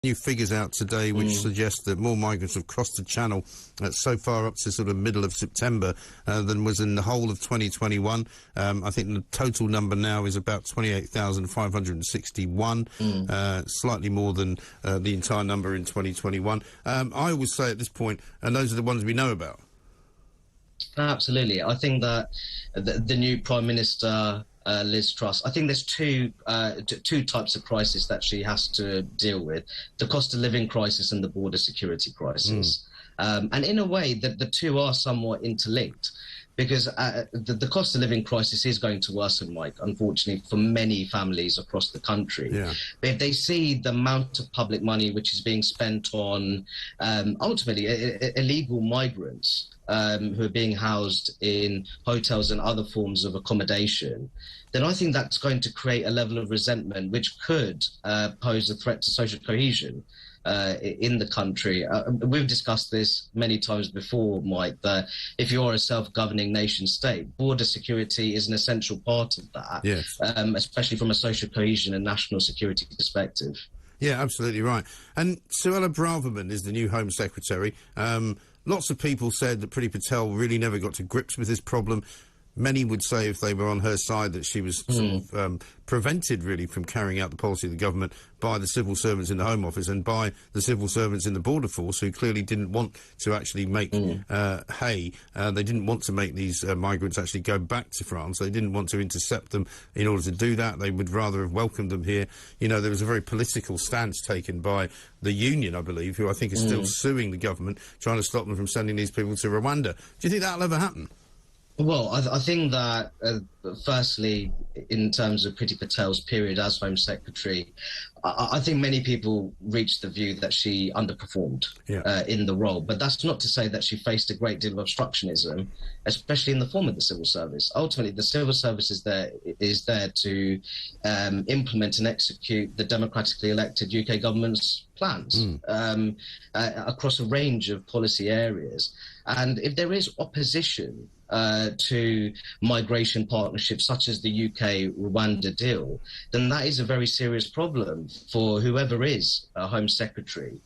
new figures out today which suggest that more migrants have crossed the channel so far up to sort of middle of September than was in the whole of 2021. I think the total number now is about 28,561, slightly more than the entire number in 2021. I always say at this point, and those are the ones we know about. Absolutely. I think that the new Prime Minister, Liz Truss, I think there's two types of crisis that she has to deal with: the cost of living crisis and the border security crisis. And in a way, the two are somewhat interlinked, because the cost of living crisis is going to worsen, Mike, unfortunately, for many families across the country. Yeah. But if they see the amount of public money which is being spent on ultimately illegal migrants who are being housed in hotels and other forms of accommodation, then I think that's going to create a level of resentment which could pose a threat to social cohesion in the country. We've discussed this many times before, Mike, that if you're a self-governing nation state, border security is an essential part of that, yes. Especially from a social cohesion and national security perspective. Yeah, absolutely right. And Suella Braverman is the new Home Secretary. Lots of people said that Priti Patel really never got to grips with this problem. Many would say, if they were on her side, that she was sort of prevented, really, from carrying out the policy of the government by the civil servants in the Home Office and by the civil servants in the Border Force, who clearly didn't want to actually make hay. They didn't want to make these migrants actually go back to France. They didn't want to intercept them in order to do that. They would rather have welcomed them here. You know, there was a very political stance taken by the union, I believe, who I think is still suing the government, trying to stop them from sending these people to Rwanda. Do you think that'll ever happen? Well, I think that, firstly, in terms of Priti Patel's period as Home Secretary, I think many people reached the view that she underperformed in the role. But that's not to say that she faced a great deal of obstructionism, especially in the form of the civil service. Ultimately, the civil service is there to implement and execute the democratically elected UK government's plans across a range of policy areas. And if there is opposition to migration partnerships such as the UK-Rwanda deal, then that is a very serious problem for whoever is a Home Secretary.